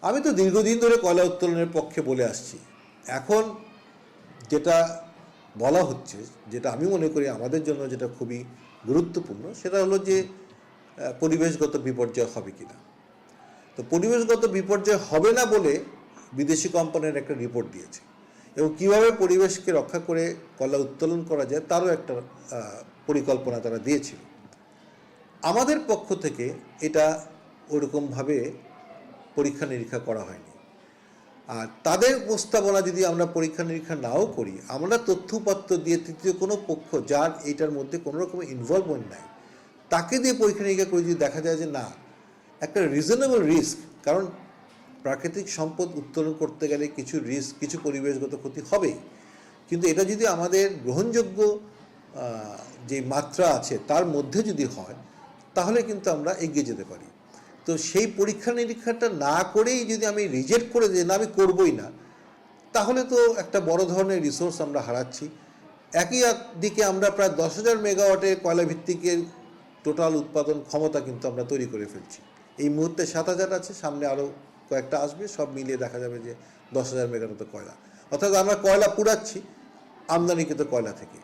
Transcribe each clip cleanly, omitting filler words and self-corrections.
আমি তো দীর্ঘদিন ধরে কয়লা উত্তোলনের পক্ষে বলে আসছি। এখন যেটা বলা হচ্ছে, যেটা আমি মনে করি আমাদের জন্য যেটা খুবই গুরুত্বপূর্ণ, সেটা হলো যে পরিবেশগত বিপর্যয় হবে কিনা। তো পরিবেশগত বিপর্যয় হবে না বলে বিদেশি কোম্পানির একটা রিপোর্ট দিয়েছে, এবং কীভাবে পরিবেশকে রক্ষা করে কয়লা উত্তোলন করা যায় তারও একটা পরিকল্পনা তারা দিয়েছিল। আমাদের পক্ষ থেকে এটা ওরকমভাবে পরীক্ষা নিরীক্ষা করা হয়নি। আর তাদের প্রস্তাবনা যদি আমরা পরীক্ষা নিরীক্ষা নাও করি, আমরা তথ্যপত্র দিয়ে তৃতীয় কোনো পক্ষ যার এইটার মধ্যে কোনো রকমের ইনভলভমেন্ট নাই, তাকে দিয়ে পরীক্ষা নিরীক্ষা করে যদি দেখা যায় যে না, একটা রিজনেবল রিস্ক, কারণ প্রাকৃতিক সম্পদ উত্তোলন করতে গেলে কিছু রিস্ক, কিছু পরিবেশগত ক্ষতি হবেই, কিন্তু এটা যদি আমাদের গ্রহণযোগ্য যে মাত্রা আছে তার মধ্যে যদি হয়, তাহলে কিন্তু আমরা এগিয়ে যেতে পারি। তো সেই পরীক্ষা নিরীক্ষাটা না করেই যদি আমি রিজেক্ট করে দিই, না আমি করবই না, তাহলে তো একটা বড় ধরনের রিসোর্স আমরা হারাচ্ছি। একই দিকে আমরা প্রায় 10,000 মেগাওয়াটের কয়লা ভিত্তিকের টোটাল উৎপাদন ক্ষমতা কিন্তু আমরা তৈরি করে ফেলছি। এই মুহূর্তে 7,000 আছে, সামনে আরও কয়েকটা আসবে, সব মিলিয়ে দেখা যাবে যে 10,000 মেগাওয়াট কয়লা। অর্থাৎ আমরা কয়লা পুড়াচ্ছি আমদানিকৃত কয়লা থেকে।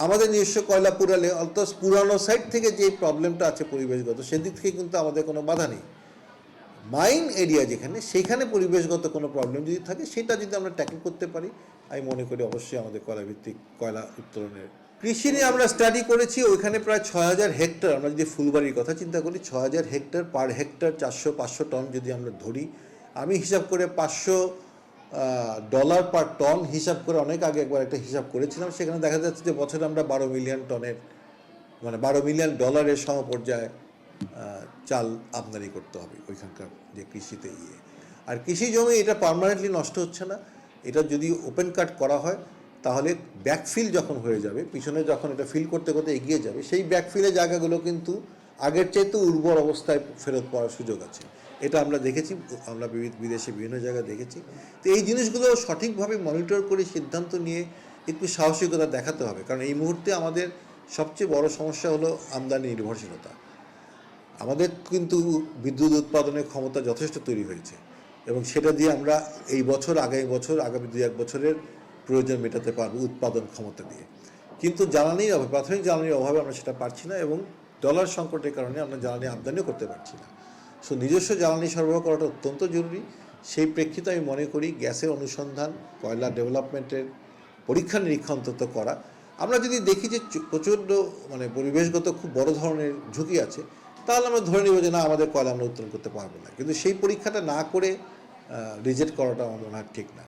আমাদের নিজস্ব কয়লা পুরালে অর্থাৎ পুরানো সাইড থেকে যে প্রবলেমটা আছে পরিবেশগত, সেদিক থেকে কিন্তু আমাদের কোনো বাধা নেই। মাইন এরিয়া যেখানে, সেইখানে পরিবেশগত কোনো প্রবলেম যদি থাকে, সেটা যদি আমরা ট্যাকেল করতে পারি, আমি মনে করি অবশ্যই আমাদের কয়লা ভিত্তিক কয়লা উত্তোলনের। কৃষি নিয়ে আমরা স্টাডি করেছি, ওইখানে প্রায় 6,000 হেক্টর, আমরা যদি ফুলবাড়ির কথা চিন্তা করি, 6,000 হেক্টর, পার হেক্টর 400-500 টন যদি আমরা ধরি, আমি হিসাব করে $500 পার টন হিসাব করে অনেক আগে একবার একটা হিসাব করেছিলাম, সেখানে দেখা যাচ্ছে যে বছরে আমরা 12 মিলিয়ন টনের, মানে $12 মিলিয়ন সমপর্যায়ে চাল আমদানি করতে হবে ওইখানকার যে কৃষিতে আর কৃষি জমি এটা পার্মানেন্টলি নষ্ট হচ্ছে না। এটা যদি ওপেন কাট করা হয়, তাহলে ব্যাকফিল যখন হয়ে যাবে, পিছনে যখন এটা ফিল করতে করতে এগিয়ে যাবে, সেই ব্যাকফিলের জায়গাগুলো কিন্তু আগের চাইতে উর্বর অবস্থায় ফেরত পাওয়ার সুযোগ আছে। এটা আমরা দেখেছি, আমরা বিদেশে বিভিন্ন জায়গায় দেখেছি। তো এই জিনিসগুলো সঠিকভাবে মনিটর করে সিদ্ধান্ত নিয়ে একটু সাহসিকতা দেখাতে হবে, কারণ এই মুহূর্তে আমাদের সবচেয়ে বড় সমস্যা হলো আমদানি নির্ভরশীলতা। আমাদের কিন্তু বিদ্যুৎ উৎপাদনের ক্ষমতা যথেষ্ট তৈরি হয়েছে, এবং সেটা দিয়ে আমরা এই বছর, আগামী বছর, আগামী 2-1 বছরের প্রয়োজন মেটাতে পারবো উৎপাদন ক্ষমতা দিয়ে। কিন্তু জ্বালানির অভাবে, প্রাথমিক জ্বালানির অভাবে আমরা সেটা পারছি না, এবং ডলার সংকটের কারণে আমরা জ্বালানি আমদানিও করতে পারছি না। সো নিজস্ব জ্বালানি সরবরাহ করাটা অত্যন্ত জরুরি। সেই প্রেক্ষিতে আমি মনে করি গ্যাসের অনুসন্ধান, কয়লা ডেভেলপমেন্টের পরীক্ষা নিরীক্ষা অন্তত করা। আমরা যদি দেখি যে প্রচণ্ড মানে পরিবেশগত খুব বড় ধরনের ঝুঁকি আছে, তাহলে আমরা ধরে নেব যে না, আমাদের কয়লা আমরা উত্তোলন করতে পারবো না। কিন্তু সেই পরীক্ষাটা না করে রিজেক্ট করাটা আমার মনে হয় ঠিক না।